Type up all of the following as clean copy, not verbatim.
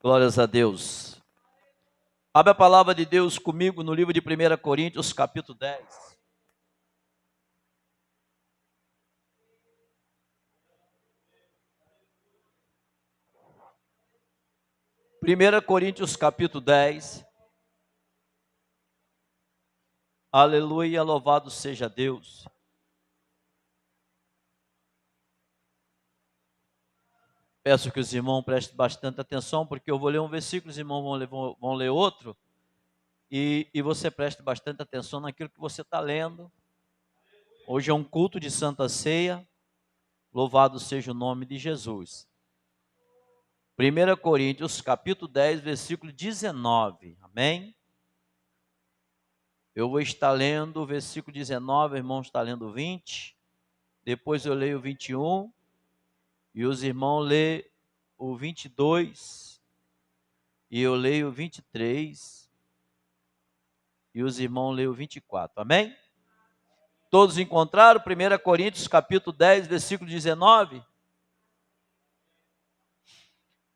Glórias a Deus. Abre a palavra de Deus comigo no livro de 1 Coríntios, capítulo 10. 1 Coríntios, capítulo 10. Aleluia, louvado seja Deus. Peço que os irmãos prestem bastante atenção, porque eu vou ler um versículo, os irmãos vão ler outro, e você preste bastante atenção naquilo que você está lendo. Hoje é um culto de Santa Ceia, louvado seja o nome de Jesus. 1 Coríntios, capítulo 10, versículo 19, amém? Eu vou estar lendo o versículo 19, o irmão está lendo 20, depois eu leio o 21, e os irmãos lêem o 22, e eu leio o 23, e os irmãos leem o 24, amém? Todos encontraram 1 Coríntios capítulo 10, versículo 19?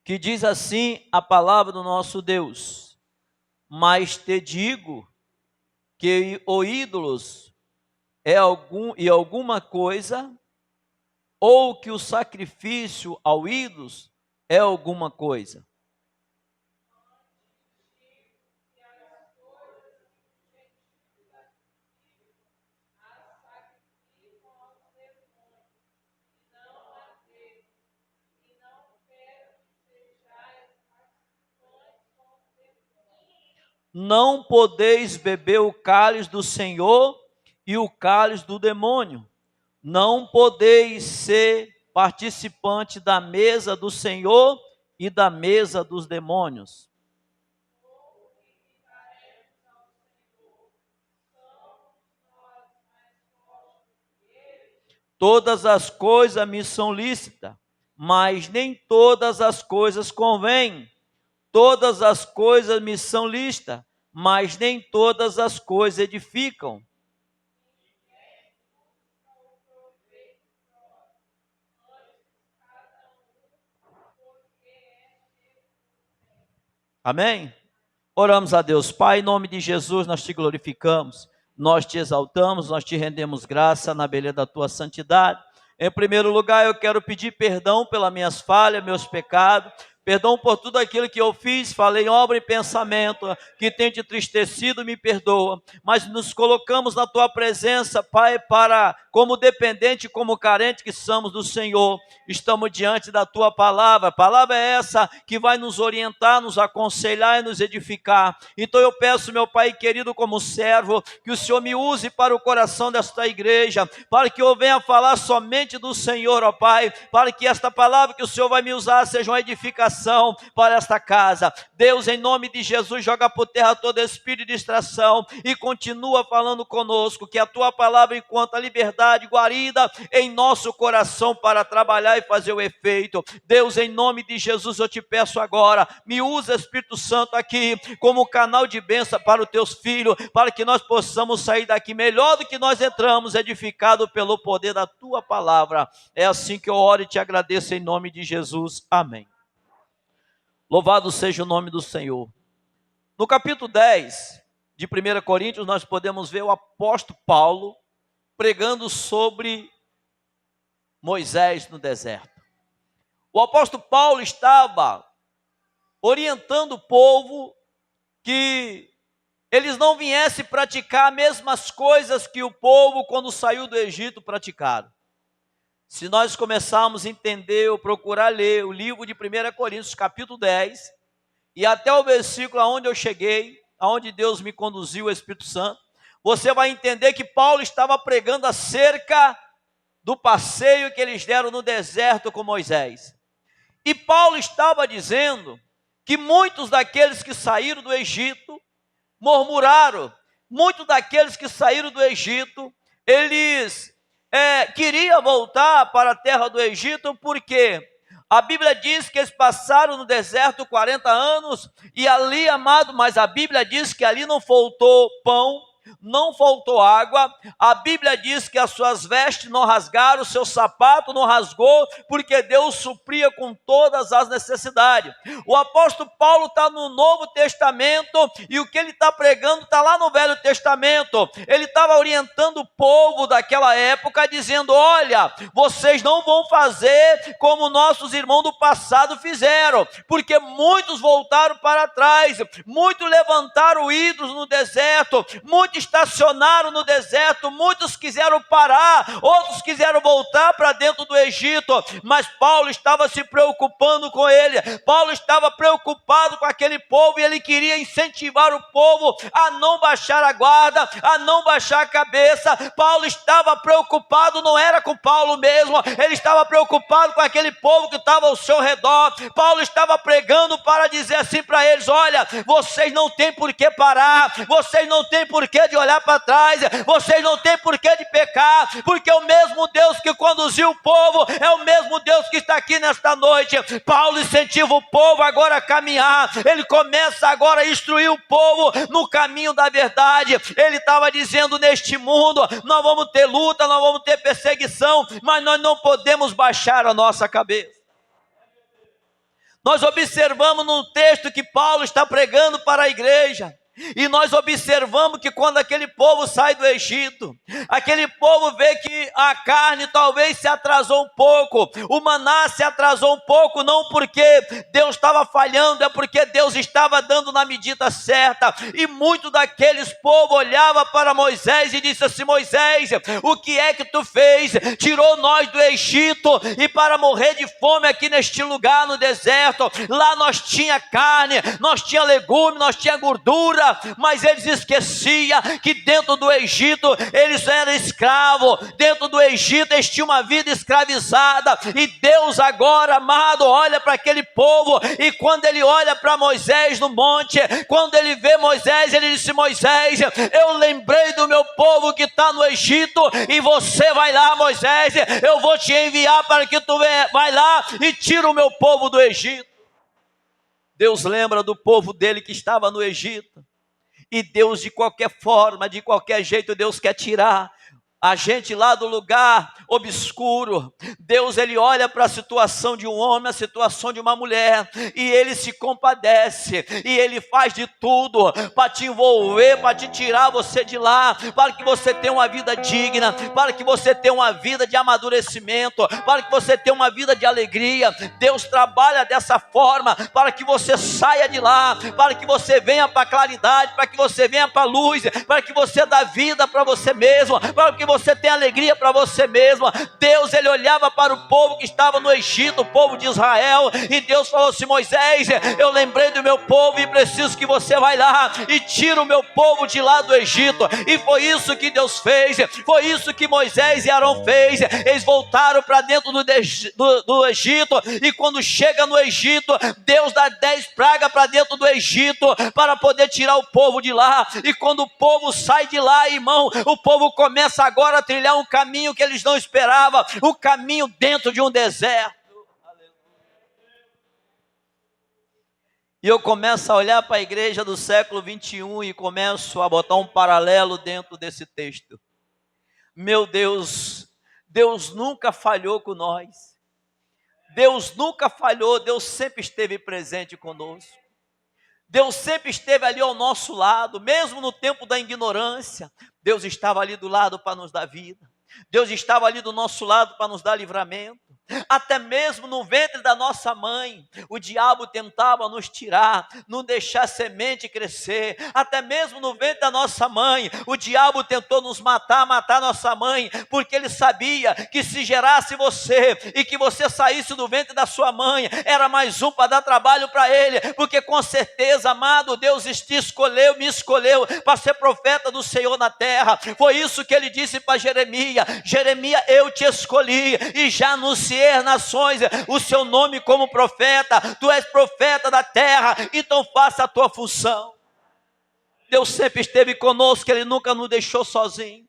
Que diz assim a palavra do nosso Deus: mas te digo que o ídolos é alguma coisa, ou que o sacrifício ao ídolos é alguma coisa. Não podeis beber o cálice do Senhor e o cálice do demônio. Não podeis ser participante da mesa do Senhor e da mesa dos demônios. Todas as coisas me são lícitas, mas nem todas as coisas convêm. Todas as coisas me são lícitas, mas nem todas as coisas edificam. Amém? Oramos a Deus. Pai, em nome de Jesus, nós te glorificamos, nós te exaltamos, nós te rendemos graça na beleza da tua santidade. Em primeiro lugar, eu quero pedir perdão pelas minhas falhas, meus pecados. Perdão por tudo aquilo que eu fiz, falei, obra e pensamento, que tem te entristecido, me perdoa. Mas nos colocamos na tua presença, Pai, como dependente, como carente que somos do Senhor. Estamos diante da tua palavra. A palavra é essa que vai nos orientar, nos aconselhar e nos edificar. Então eu peço, meu Pai querido, como servo, que o Senhor me use para o coração desta igreja, para que eu venha falar somente do Senhor, ó Pai, para que esta palavra que o Senhor vai me usar seja uma edificação para esta casa. Deus, em nome de Jesus, joga por terra todo espírito de distração e continua falando conosco, que a tua palavra encontra liberdade guarida em nosso coração para trabalhar e fazer o efeito. Deus, em nome de Jesus, eu te peço agora, me usa, Espírito Santo, aqui como canal de bênção para os teus filhos, para que nós possamos sair daqui melhor do que nós entramos, edificado pelo poder da tua palavra. É assim que eu oro e te agradeço em nome de Jesus. Amém. Louvado seja o nome do Senhor. No capítulo 10 de 1 Coríntios, nós podemos ver o apóstolo Paulo pregando sobre Moisés no deserto. O apóstolo Paulo estava orientando o povo que eles não viessem praticar as mesmas coisas que o povo, quando saiu do Egito, praticaram. Se nós começarmos a entender ou procurar ler o livro de 1 Coríntios, capítulo 10, e até o versículo aonde eu cheguei, aonde Deus me conduziu, o Espírito Santo, você vai entender que Paulo estava pregando acerca do passeio que eles deram no deserto com Moisés. E Paulo estava dizendo que muitos daqueles que saíram do Egito murmuraram, muitos daqueles que saíram do Egito, eles queria voltar para a terra do Egito, porque a Bíblia diz que eles passaram no deserto 40 anos, e ali, amado, mas a Bíblia diz que ali não faltou pão, não faltou água, a Bíblia diz que as suas vestes não rasgaram, o seu sapato não rasgou, porque Deus supria com todas as necessidades. O apóstolo Paulo está no Novo Testamento, e o que ele está pregando está lá no Velho Testamento. Ele estava orientando o povo daquela época, dizendo: olha, vocês não vão fazer como nossos irmãos do passado fizeram, porque muitos voltaram para trás, muitos levantaram ídolos no deserto, muitos estacionaram no deserto, muitos quiseram parar, outros quiseram voltar para dentro do Egito, mas Paulo estava se preocupando com ele. Paulo estava preocupado com aquele povo, e ele queria incentivar o povo a não baixar a guarda, a não baixar a cabeça. Paulo estava preocupado, não era com Paulo mesmo, ele estava preocupado com aquele povo que estava ao seu redor. Paulo estava pregando para dizer assim para eles: olha, vocês não têm por que parar, vocês não têm por que de olhar para trás, vocês não têm por que de pecar, porque o mesmo Deus que conduziu o povo é o mesmo Deus que está aqui nesta noite. Paulo incentiva o povo agora a caminhar, ele começa agora a instruir o povo no caminho da verdade. Ele estava dizendo: neste mundo nós vamos ter luta, nós vamos ter perseguição, mas nós não podemos baixar a nossa cabeça. Nós observamos no texto que Paulo está pregando para a igreja, e nós observamos que quando aquele povo sai do Egito, aquele povo vê que a carne talvez se atrasou um pouco, o maná se atrasou um pouco, não porque Deus estava falhando, é porque Deus estava dando na medida certa. E muitos daqueles povos olhavam para Moisés e disse assim: Moisés, o que é que tu fez? Tirou nós do Egito e para morrer de fome aqui neste lugar no deserto. Lá nós tinha carne, nós tinha legume, nós tinha gordura, mas eles esqueciam que dentro do Egito eles eram escravos, dentro do Egito eles tinham uma vida escravizada. E Deus agora, amado, olha para aquele povo, e quando ele olha para Moisés no monte, quando ele vê Moisés, ele disse: Moisés, eu lembrei do meu povo que está no Egito, e você vai lá, Moisés, eu vou te enviar para que tu vai lá e tira o meu povo do Egito. Deus lembra do povo dele que estava no Egito. E Deus, de qualquer forma, de qualquer jeito, Deus quer tirar a gente lá do lugar obscuro. Deus, ele olha para a situação de um homem, a situação de uma mulher, e ele se compadece, e ele faz de tudo para te envolver, para te tirar você de lá, para que você tenha uma vida digna, para que você tenha uma vida de amadurecimento, para que você tenha uma vida de alegria. Deus trabalha dessa forma para que você saia de lá, para que você venha para a claridade, para que você venha para a luz, para que você dê vida para você mesmo, para que você tenha alegria para você mesmo. Deus, ele olhava para o povo que estava no Egito, o povo de Israel, e Deus falou assim: Moisés, eu lembrei do meu povo e preciso que você vai lá e tira o meu povo de lá do Egito. E foi isso que Deus fez, foi isso que Moisés e Arão fez. Eles voltaram para dentro do Egito, e quando chega no Egito, Deus dá 10 pragas para dentro do Egito, para poder tirar o povo de lá. E quando o povo sai de lá, irmão, o povo começa agora a trilhar um caminho que eles não esperavam, o caminho dentro de um deserto. E eu começo a olhar para a igreja do século 21 e começo a botar um paralelo dentro desse texto. Meu Deus, Deus nunca falhou com nós. Deus nunca falhou, Deus sempre esteve presente conosco. Deus sempre esteve ali ao nosso lado, mesmo no tempo da ignorância. Deus estava ali do lado para nos dar vida. Deus estava ali do nosso lado para nos dar livramento. Até mesmo no ventre da nossa mãe, o diabo tentava nos tirar, não deixar a semente crescer. Até mesmo no ventre da nossa mãe, o diabo tentou nos matar nossa mãe, porque ele sabia que se gerasse você e que você saísse do ventre da sua mãe, era mais um para dar trabalho para ele, porque com certeza, amado, Deus te escolheu, me escolheu para ser profeta do Senhor na terra. Foi isso que ele disse para Jeremias: Jeremias, eu te escolhi e já anunciei às nações o seu nome como profeta. Tu és profeta da terra, então faça a tua função. Deus sempre esteve conosco, ele nunca nos deixou sozinho.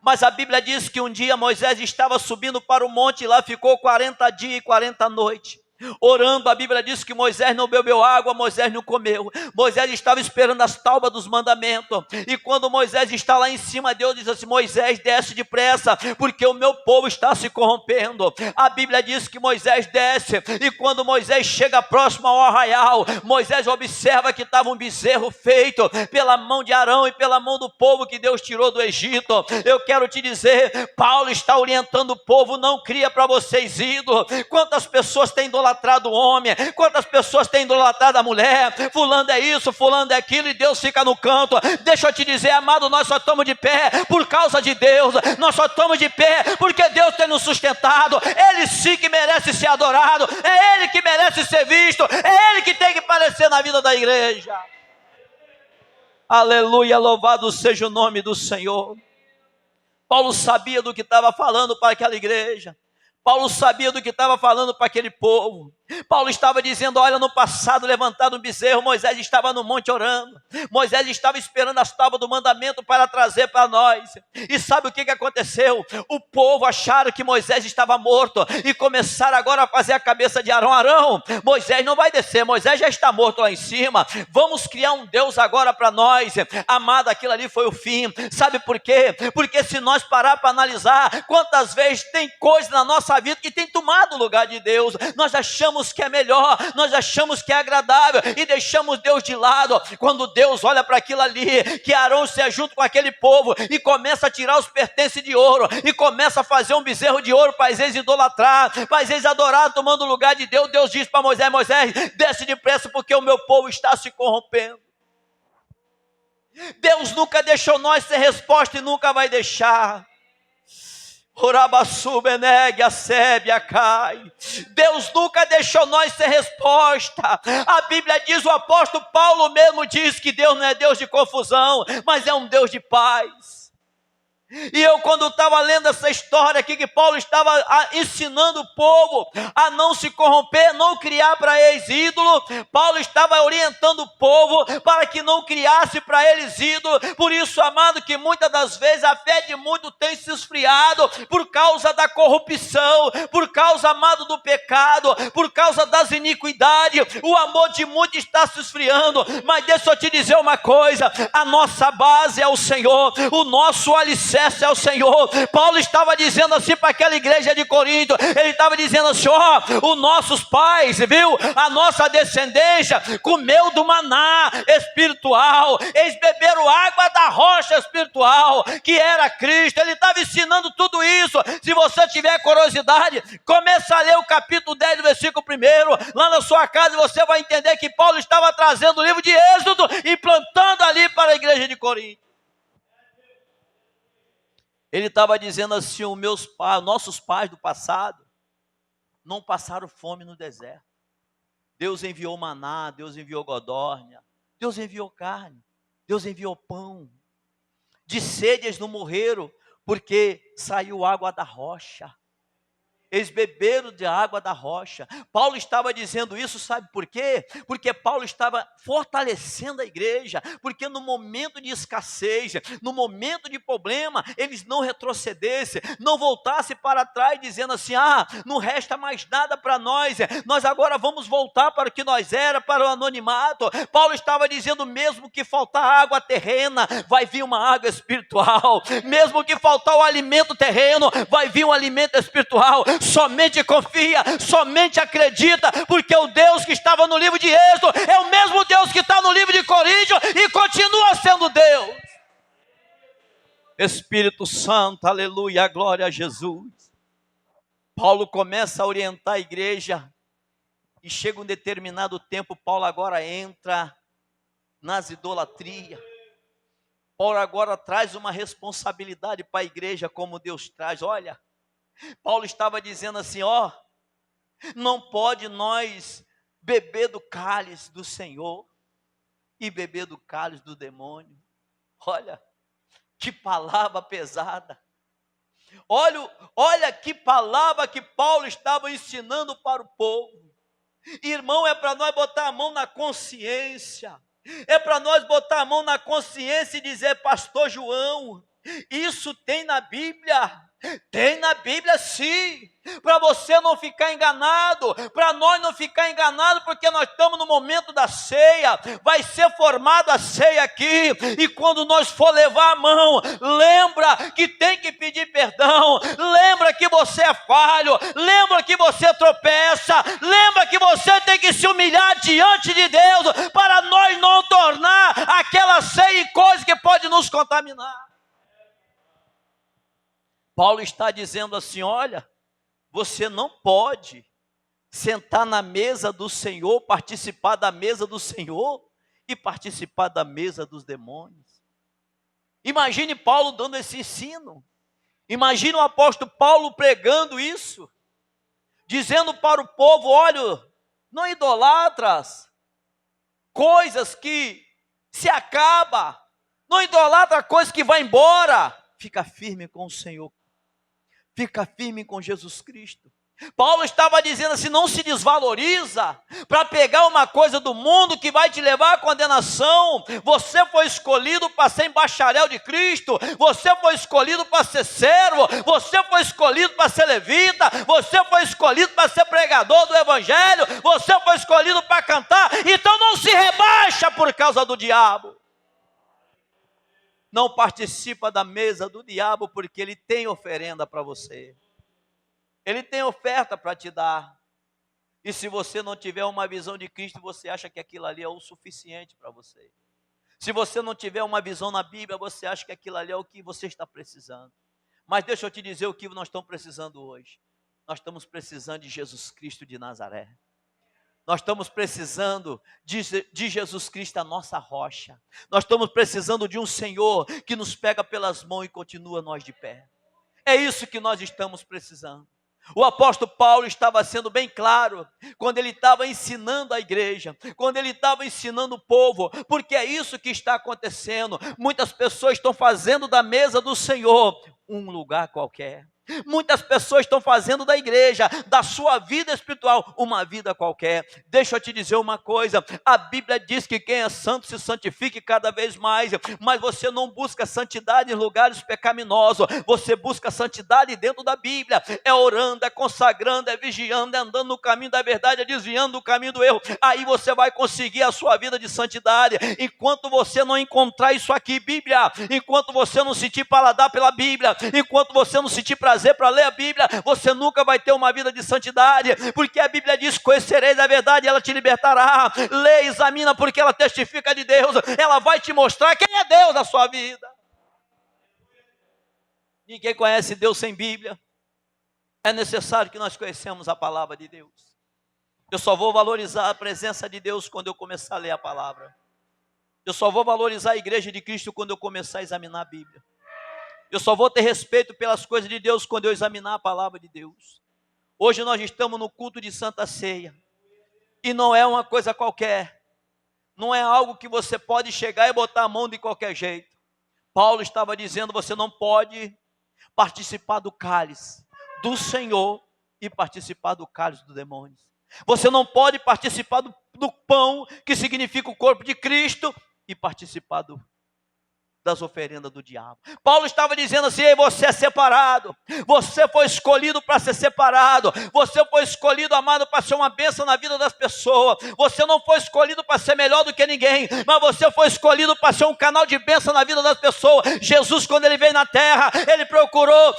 Mas a Bíblia diz que um dia Moisés estava subindo para o monte, e lá ficou 40 dias e 40 noites. Orando, a Bíblia diz que Moisés não bebeu água, Moisés não comeu. Moisés estava esperando as tábuas dos mandamentos. E quando Moisés está lá em cima, Deus diz assim: Moisés, desce depressa, porque o meu povo está se corrompendo. A Bíblia diz que Moisés desce, e quando Moisés chega próximo ao arraial, Moisés observa que estava um bezerro feito pela mão de Arão e pela mão do povo que Deus tirou do Egito. Eu quero te dizer, Paulo está orientando o povo: não cria para vocês ídolo. Quantas pessoas têm idolatrado o homem, quantas pessoas têm idolatrado a mulher, fulano é isso, fulano é aquilo, e Deus fica no canto. Deixa eu te dizer, amado, nós só estamos de pé por causa de Deus, nós só estamos de pé porque Deus tem nos sustentado. Ele sim que merece ser adorado, é Ele que merece ser visto, é Ele que tem que aparecer na vida da igreja. Aleluia, louvado seja o nome do Senhor. Paulo sabia do que estava falando para aquela igreja. Paulo sabia do que estava falando para aquele povo. Paulo estava dizendo: olha, no passado levantado um bezerro, Moisés estava no monte orando, Moisés estava esperando as tábuas do mandamento para trazer para nós. E sabe o que aconteceu? O povo acharam que Moisés estava morto e começaram agora a fazer a cabeça de Arão: Arão, Moisés não vai descer, Moisés já está morto lá em cima, vamos criar um Deus agora para nós. Amado, aquilo ali foi o fim. Sabe por quê? Porque se nós parar para analisar, quantas vezes tem coisa na nossa vida que tem tomado o lugar de Deus. Nós achamos que é melhor, nós achamos que é agradável e deixamos Deus de lado. Quando Deus olha para aquilo ali, que Arão se junta com aquele povo e começa a tirar os pertences de ouro e começa a fazer um bezerro de ouro para eles idolatrar, para eles adorar, tomando o lugar de Deus. Deus diz para Moisés: Moisés, desce depressa porque o meu povo está se corrompendo. Deus nunca deixou nós ter resposta e nunca vai deixar. Deus nunca deixou nós ter resposta. A Bíblia diz, o apóstolo Paulo mesmo diz que Deus não é Deus de confusão, mas é um Deus de paz. E eu, quando estava lendo essa história aqui, que Paulo estava ensinando o povo a não se corromper, não criar para eles ídolo, Paulo estava orientando o povo para que não criasse para eles ídolo. Por isso, amado, que muitas das vezes a fé de muitos tem se esfriado por causa da corrupção, por causa, amado, do pecado, por causa das iniquidades. O amor de muitos está se esfriando. Mas deixa eu te dizer uma coisa: a nossa base é o Senhor, o nosso alicerce é o Senhor. Paulo estava dizendo assim para aquela igreja de Corinto, ele estava dizendo assim: ó, os nossos pais, viu, a nossa descendência comeu do maná espiritual, eles beberam água da rocha espiritual, que era Cristo. Ele estava ensinando tudo isso. Se você tiver curiosidade, começa a ler o capítulo 10 do versículo 1, lá na sua casa, e você vai entender que Paulo estava trazendo o livro de Êxodo e plantando ali para a igreja de Corinto. Ele estava dizendo assim: os meus pais, nossos pais do passado, não passaram fome no deserto. Deus enviou maná, Deus enviou codorna, Deus enviou carne, Deus enviou pão. De sede eles não morreram, porque saiu água da rocha. Eles beberam de água da rocha. Paulo estava dizendo isso, sabe por quê? Porque Paulo estava fortalecendo a igreja, porque no momento de escassez, no momento de problema, eles não retrocedessem, não voltassem para trás dizendo assim: não resta mais nada para nós, nós agora vamos voltar para o que nós era, para o anonimato. Paulo estava dizendo: mesmo que faltar água terrena, vai vir uma água espiritual. Mesmo que faltar o alimento terreno, vai vir um alimento espiritual. Somente confia, somente acredita, porque o Deus que estava no livro de Êxodo é o mesmo Deus que está no livro de Coríntios e continua sendo Deus. Espírito Santo, aleluia, glória a Jesus. Paulo começa a orientar a igreja e chega um determinado tempo, Paulo agora entra nas idolatrias. Paulo agora traz uma responsabilidade para a igreja, como Deus traz. Olha, Paulo estava dizendo assim: ó, não pode nós beber do cálice do Senhor e beber do cálice do demônio. Olha, que palavra pesada. Olha que palavra que Paulo estava ensinando para o povo. Irmão, é para nós botar a mão na consciência. É para nós botar a mão na consciência e dizer: pastor João, isso tem na Bíblia. Tem na Bíblia sim, para você não ficar enganado, para nós não ficar enganado, porque nós estamos no momento da ceia, vai ser formada a ceia aqui, e quando nós for levar a mão, lembra que tem que pedir perdão, lembra que você é falho, lembra que você tropeça, lembra que você tem que se humilhar diante de Deus, para nós não tornar aquela ceia em coisa que pode nos contaminar. Paulo está dizendo assim, olha, você não pode sentar na mesa do Senhor, participar da mesa do Senhor e participar da mesa dos demônios. Imagine Paulo dando esse ensino, imagine o apóstolo Paulo pregando isso, dizendo para o povo, olha, não idolatras coisas que se acabam, não idolatra coisas que vai embora, fica firme com o Senhor. Fica firme com Jesus Cristo. Paulo estava dizendo assim, não se desvaloriza para pegar uma coisa do mundo que vai te levar à condenação. Você foi escolhido para ser bacharel de Cristo, você foi escolhido para ser servo, você foi escolhido para ser levita, você foi escolhido para ser pregador do evangelho, você foi escolhido para cantar, então não se rebaixa por causa do diabo. Não participa da mesa do diabo, porque ele tem oferenda para você. Ele tem oferta para te dar. E se você não tiver uma visão de Cristo, você acha que aquilo ali é o suficiente para você. Se você não tiver uma visão na Bíblia, você acha que aquilo ali é o que você está precisando. Mas deixa eu te dizer o que nós estamos precisando hoje. Nós estamos precisando de Jesus Cristo de Nazaré. Nós estamos precisando de Jesus Cristo, a nossa rocha. Nós estamos precisando de um Senhor que nos pega pelas mãos e continua nós de pé. É isso que nós estamos precisando. O apóstolo Paulo estava sendo bem claro, quando ele estava ensinando a igreja, quando ele estava ensinando o povo, porque é isso que está acontecendo. Muitas pessoas estão fazendo da mesa do Senhor um lugar qualquer. Muitas pessoas estão fazendo da igreja, da sua vida espiritual, uma vida qualquer. Deixa eu te dizer uma coisa, a Bíblia diz que quem é santo se santifique cada vez mais, mas você não busca santidade em lugares pecaminosos, você busca santidade dentro da Bíblia, é orando, é consagrando, é vigiando, é andando no caminho da verdade, é desviando do caminho do erro, aí você vai conseguir a sua vida de santidade. Enquanto você não encontrar isso aqui, Bíblia, enquanto você não sentir paladar pela Bíblia, enquanto você não sentir prazer para ler a Bíblia, você nunca vai ter uma vida de santidade, porque a Bíblia diz, conhecereis a verdade e ela te libertará. Lê, examina, porque ela testifica de Deus, ela vai te mostrar quem é Deus na sua vida. Ninguém conhece Deus sem Bíblia. É necessário que nós conhecemos a palavra de Deus. Eu só vou valorizar a presença de Deus quando eu começar a ler a palavra. Eu só vou valorizar a igreja de Cristo quando eu começar a examinar a Bíblia. Eu só vou ter respeito pelas coisas de Deus quando eu examinar a palavra de Deus. Hoje nós estamos no culto de Santa Ceia. E não é uma coisa qualquer. Não é algo que você pode chegar e botar a mão de qualquer jeito. Paulo estava dizendo, você não pode participar do cálice do Senhor e participar do cálice dos demônios. Você não pode participar do pão, que significa o corpo de Cristo, e participar das oferendas do diabo. Paulo estava dizendo assim, você é separado, você foi escolhido para ser separado, você foi escolhido, amado, para ser uma bênção na vida das pessoas, você não foi escolhido para ser melhor do que ninguém, mas você foi escolhido para ser um canal de bênção na vida das pessoas. Jesus, quando ele veio na terra, ele procurou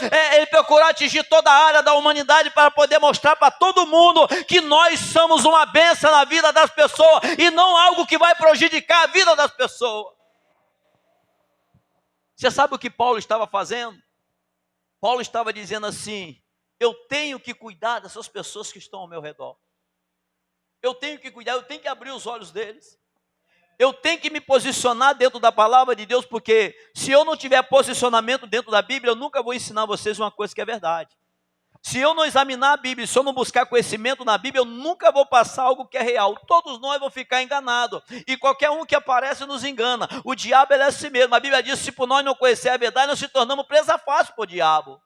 atingir toda a área da humanidade para poder mostrar para todo mundo que nós somos uma bênção na vida das pessoas e não algo que vai prejudicar a vida das pessoas. Você sabe o que Paulo estava fazendo? Paulo estava dizendo assim, eu tenho que cuidar dessas pessoas que estão ao meu redor. Eu tenho que cuidar, eu tenho que abrir os olhos deles. Eu tenho que me posicionar dentro da palavra de Deus, porque se eu não tiver posicionamento dentro da Bíblia, eu nunca vou ensinar vocês uma coisa que é verdade. Se eu não examinar a Bíblia, se eu não buscar conhecimento na Bíblia, eu nunca vou passar algo que é real. Todos nós vamos ficar enganados. E qualquer um que aparece nos engana. O diabo é assim mesmo. A Bíblia diz, se por nós não conhecer a verdade, nós se tornamos presa fácil para o diabo.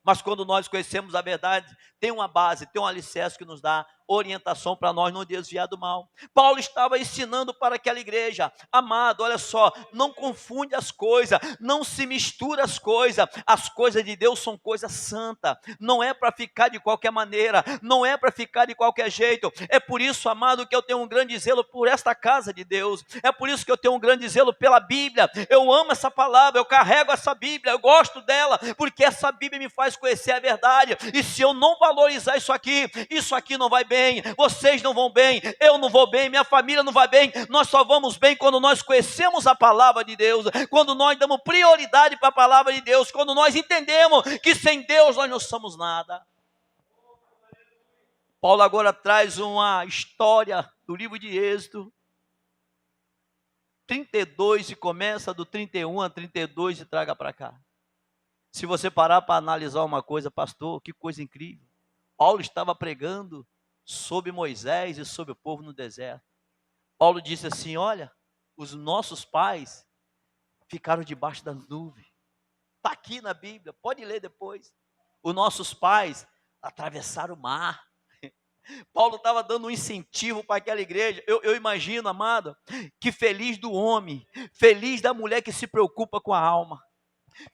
Mas quando nós conhecemos a verdade, tem uma base, tem um alicerce que nos dá orientação para nós não desviar do mal. Paulo estava ensinando para aquela igreja: amado, olha só, não confunde as coisas, não se mistura as coisas de Deus são coisa santa, não é para ficar de qualquer maneira, não é para ficar de qualquer jeito. É por isso, amado, que eu tenho um grande zelo por esta casa de Deus, é por isso que eu tenho um grande zelo pela Bíblia. Eu amo essa palavra, eu carrego essa Bíblia, eu gosto dela, porque essa Bíblia me faz conhecer a verdade. E se eu não valorizar isso aqui não vai bem, vocês não vão bem, eu não vou bem, minha família não vai bem. Nós só vamos bem quando nós conhecemos a palavra de Deus, quando nós damos prioridade para a palavra de Deus, quando nós entendemos que sem Deus nós não somos nada. Paulo agora traz uma história do livro de Êxodo 32, e começa do 31 a 32 e traga para cá. Se você parar para analisar uma coisa, pastor, que coisa incrível. Paulo estava pregando sobre Moisés e sobre o povo no deserto. Paulo disse assim: olha, os nossos pais ficaram debaixo das nuvens. Está aqui na Bíblia, pode ler depois. Os nossos pais atravessaram o mar. Paulo estava dando um incentivo para aquela igreja. Eu imagino, amado, que feliz do homem, feliz da mulher que se preocupa com a alma,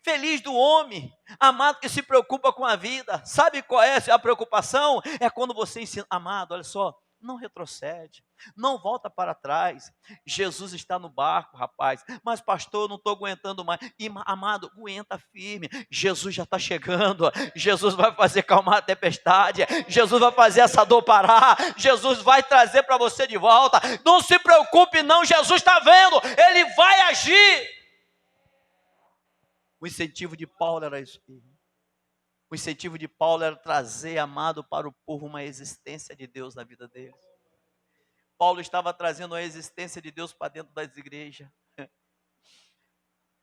feliz do homem, amado, que se preocupa com a vida. Sabe qual é a preocupação? É quando você ensina: amado, olha só, não retrocede, não volta para trás. Jesus está no barco, rapaz. Mas pastor, eu não estou aguentando mais. Amado, aguenta firme. Jesus já está chegando. Jesus vai fazer calmar a tempestade. Jesus vai fazer essa dor parar. Jesus vai trazer para você de volta. Não se preocupe não, Jesus está vendo. Ele vai agir. O incentivo de Paulo era isso. O incentivo de Paulo era trazer, amado, para o povo uma existência de Deus na vida deles. Paulo estava trazendo a existência de Deus para dentro das igrejas.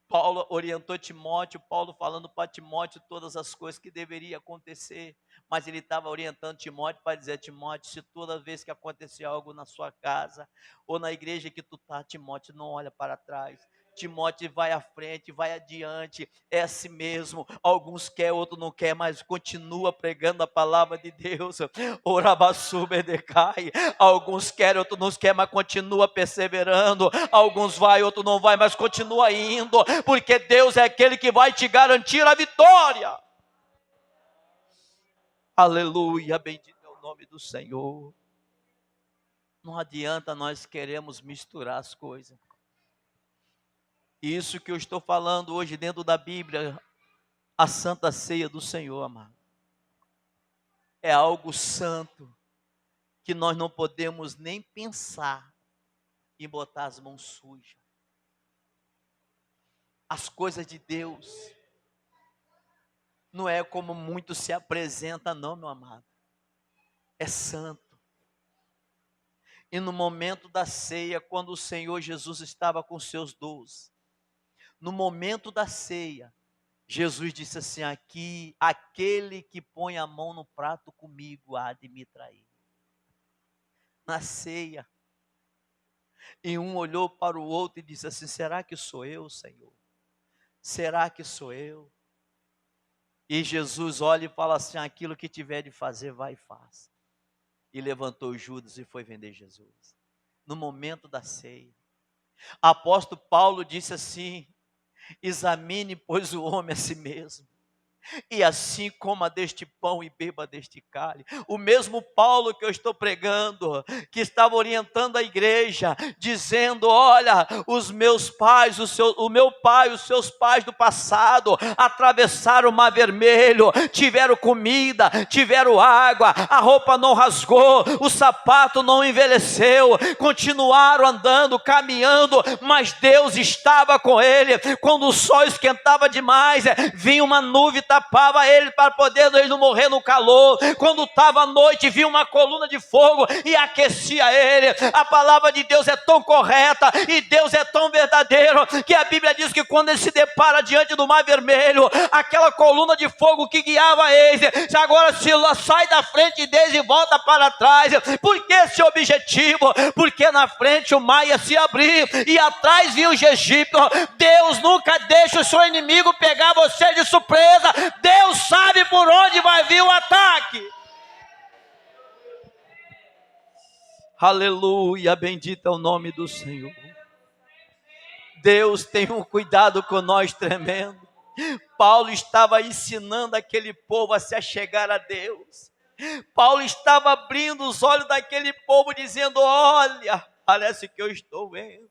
Paulo orientou Timóteo, Paulo falando para Timóteo todas as coisas que deveriam acontecer, mas ele estava orientando Timóteo para dizer: Timóteo, se toda vez que acontecer algo na sua casa, ou na igreja que tu está, Timóteo, não olha para trás. Timóteo, vai à frente, vai adiante, é assim mesmo. Alguns quer, outros não quer, mas continua pregando a palavra de Deus. Orabasubedecai. Alguns querem, outros não querem, mas continua perseverando. Alguns vai, outros não vai, mas continua indo, porque Deus é aquele que vai te garantir a vitória. Aleluia, bendito é o nome do Senhor. Não adianta nós queremos misturar as coisas. Isso que eu estou falando hoje dentro da Bíblia, a Santa Ceia do Senhor, amado, é algo santo, que nós não podemos nem pensar em botar as mãos sujas. As coisas de Deus não é como muito se apresenta não, meu amado. É santo. E no momento da ceia, quando o Senhor Jesus estava com seus 12, no momento da ceia, Jesus disse assim: aqui, aquele que põe a mão no prato comigo há de me trair. Na ceia, e um olhou para o outro e disse assim: será que sou eu, Senhor? Será que sou eu? E Jesus olha e fala assim: aquilo que tiver de fazer, vai e faça. E levantou Judas e foi vender Jesus. No momento da ceia, apóstolo Paulo disse assim: examine, pois, o homem a si mesmo, e assim coma deste pão e beba deste cálice. O mesmo Paulo que eu estou pregando, que estava orientando a igreja, dizendo: olha, os meus pais, o meu pai, os seus pais do passado, atravessaram o mar vermelho, tiveram comida, tiveram água, a roupa não rasgou, o sapato não envelheceu, continuaram andando, caminhando, mas Deus estava com ele. Quando o sol esquentava demais, vinha uma nuvem, tapava ele para poder ele não morrer no calor. Quando estava à noite, vinha uma coluna de fogo e aquecia ele. A palavra de Deus é tão correta e Deus é tão verdadeiro, que a Bíblia diz que quando ele se depara diante do mar vermelho, aquela coluna de fogo que guiava ele, agora se sai da frente deles e volta para trás. Por que esse objetivo? Porque na frente o mar ia se abrir e atrás vinha os egípcios. Deus nunca deixa o seu inimigo pegar você de surpresa. Deus sabe por onde vai vir o ataque. Aleluia, bendito é o nome do Senhor. Deus tem um cuidado com nós tremendo. Paulo estava ensinando aquele povo a se achegar a Deus. Paulo estava abrindo os olhos daquele povo, dizendo: olha, parece que eu estou vendo.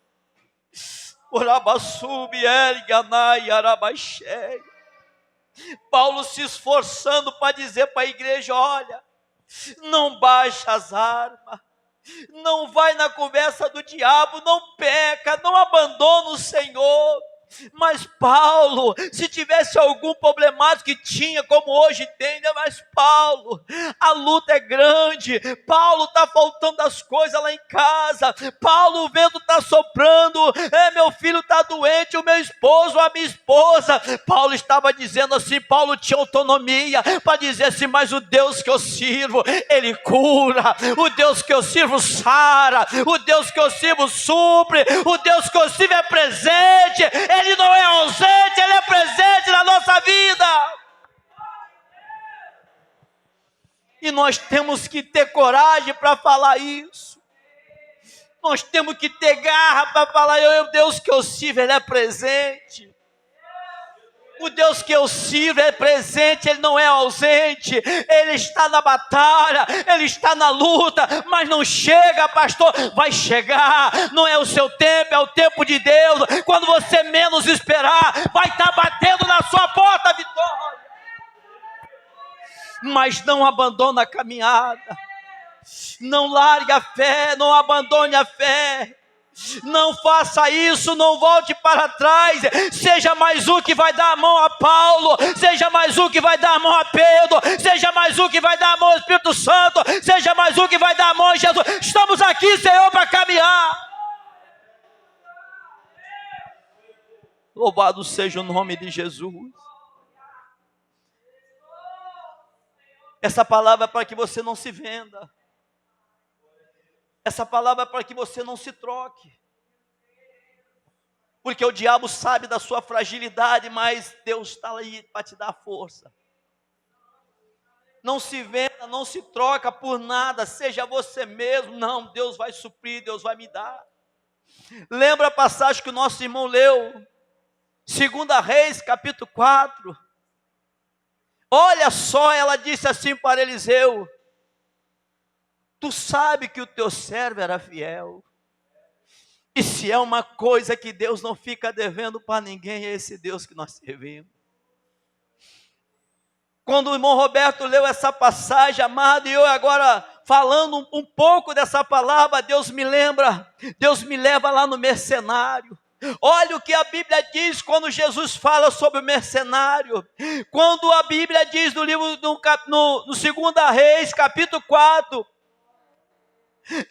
Paulo se esforçando para dizer para a igreja: olha, não baixa as armas, não vai na conversa do diabo, não peca, não abandona o Senhor. Mas Paulo, se tivesse algum problemático, que tinha, como hoje tem, né? Mas Paulo, a luta é grande. Paulo, está faltando as coisas lá em casa. Paulo, o vento está soprando. Meu filho está doente, o meu esposo, a minha esposa. Paulo estava dizendo assim, Paulo tinha autonomia para dizer assim: mas o Deus que eu sirvo, Ele cura. O Deus que eu sirvo sara. O Deus que eu sirvo supre. O Deus que eu sirvo é presente. Ele não é ausente, Ele é presente na nossa vida. E nós temos que ter coragem para falar isso. Nós temos que ter garra para falar: o Deus que eu sirvo, Ele é presente. O Deus que eu sirvo é presente, Ele não é ausente. Ele está na batalha, Ele está na luta, mas não chega, pastor. Vai chegar, não é o seu tempo, é o tempo de Deus. Quando você menos esperar, vai estar batendo na sua porta a vitória. Mas não abandona a caminhada, não largue a fé, não abandone a fé. Não faça isso, não volte para trás. Seja mais um que vai dar a mão a Paulo, seja mais um que vai dar a mão a Pedro, seja mais um que vai dar a mão ao Espírito Santo, seja mais um que vai dar a mão a Jesus. Estamos aqui, Senhor, para caminhar. Louvado seja o nome de Jesus. Essa palavra é para que você não se venda. Essa palavra é para que você não se troque. Porque o diabo sabe da sua fragilidade, mas Deus está aí para te dar força. Não se venda, não se troca por nada, seja você mesmo. Não, Deus vai suprir, Deus vai me dar. Lembra a passagem que o nosso irmão leu? 2 Reis, capítulo 4. Olha só, ela disse assim para Eliseu: tu sabe que o teu servo era fiel. E se é uma coisa que Deus não fica devendo para ninguém, é esse Deus que nós servimos. Quando o irmão Roberto leu essa passagem, amado, e eu agora falando um pouco dessa palavra, Deus me leva lá no mercenário. Olha o que a Bíblia diz quando Jesus fala sobre o mercenário. Quando a Bíblia diz no livro, no 2 Reis, capítulo 4,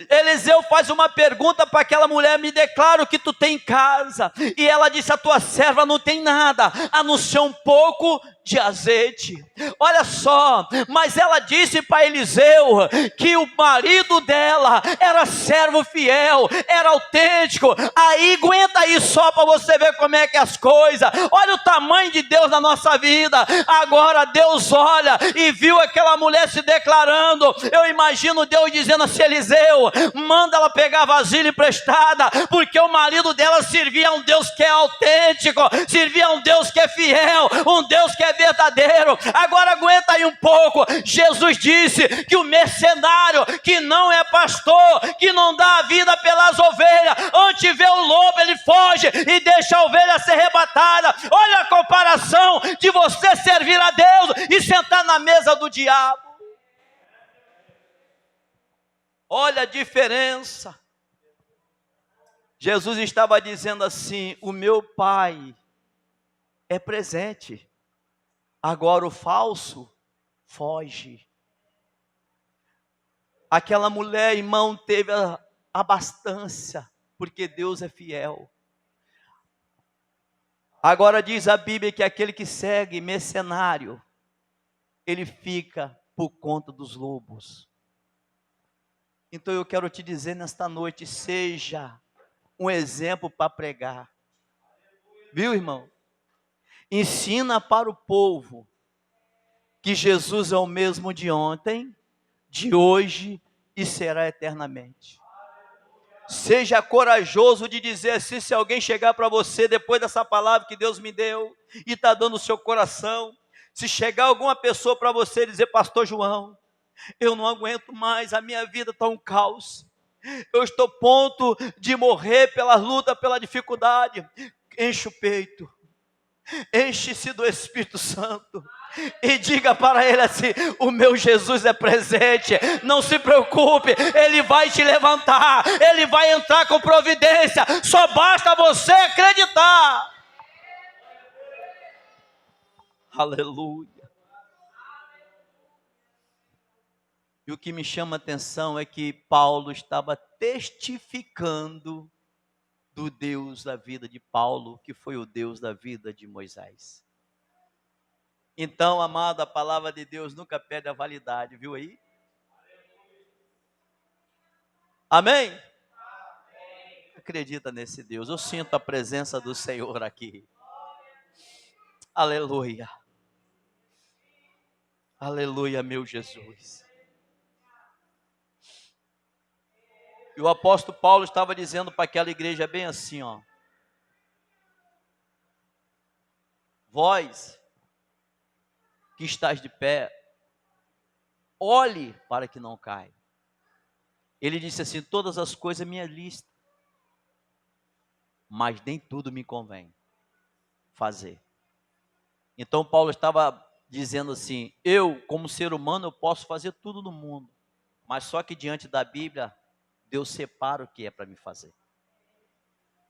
Eliseu faz uma pergunta para aquela mulher: me declara o que tu tem em casa. E ela disse: a tua serva não tem nada, a não ser um pouco de azeite. Olha só, mas ela disse para Eliseu que o marido dela era servo fiel, era autêntico. Aí aguenta aí só para você ver como é que é as coisas. Olha o tamanho de Deus na nossa vida. Agora Deus olha e viu aquela mulher se declarando. Eu imagino Deus dizendo assim: Eliseu, manda ela pegar vasilha emprestada, porque o marido dela servia a um Deus que é autêntico, servia a um Deus que é fiel, um Deus que é verdadeiro. Agora aguenta aí um pouco. Jesus disse que o mercenário que não é pastor, que não dá a vida pelas ovelhas, antes vê o lobo, ele foge e deixa a ovelha ser arrebatada. Olha a comparação de você servir a Deus e sentar na mesa do diabo. Olha a diferença. Jesus estava dizendo assim: o meu Pai é presente, agora o falso foge. Aquela mulher, irmão, teve a abastança, porque Deus é fiel. Agora diz a Bíblia que aquele que segue mercenário, ele fica por conta dos lobos. Então eu quero te dizer nesta noite: seja um exemplo para pregar. Viu, irmão? Ensina para o povo que Jesus é o mesmo de ontem, de hoje e será eternamente. Seja corajoso de dizer assim, se alguém chegar para você depois dessa palavra que Deus me deu e está dando o seu coração, se chegar alguma pessoa para você e dizer, pastor João, eu não aguento mais, a minha vida está um caos, eu estou a ponto de morrer pela luta, pela dificuldade, enche o peito, enche-se do Espírito Santo e diga para ele assim, o meu Jesus é presente, não se preocupe, ele vai te levantar, ele vai entrar com providência, só basta você acreditar. Aleluia. E o que me chama a atenção é que Paulo estava testificando do Deus da vida de Paulo, que foi o Deus da vida de Moisés. Então, amado, a palavra de Deus nunca perde a validade, viu aí? Amém? Acredita nesse Deus, eu sinto a presença do Senhor aqui. Aleluia. Aleluia, meu Jesus. E o apóstolo Paulo estava dizendo para aquela igreja bem assim, ó. Vós que estáis de pé, olhe para que não caia. Ele disse assim, todas as coisas me é lícito, mas nem tudo me convém fazer. Então Paulo estava dizendo assim, eu como ser humano eu posso fazer tudo no mundo, mas só que diante da Bíblia, Deus separa o que é para me fazer.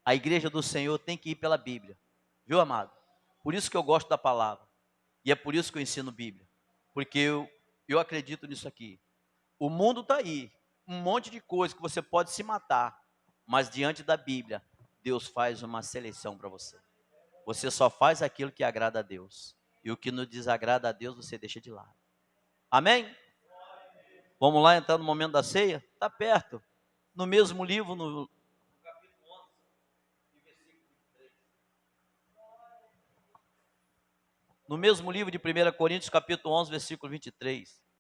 A igreja do Senhor tem que ir pela Bíblia, viu amado? Por isso que eu gosto da palavra, e é por isso que eu ensino Bíblia, porque eu acredito nisso aqui. O mundo está aí, um monte de coisa que você pode se matar, mas diante da Bíblia, Deus faz uma seleção para você. Você só faz aquilo que agrada a Deus, e o que não desagrada a Deus, você deixa de lado. Amém? Vamos lá entrar no momento da ceia? Está perto. No mesmo livro, no mesmo livro de 1 Coríntios, capítulo 11, versículo 23.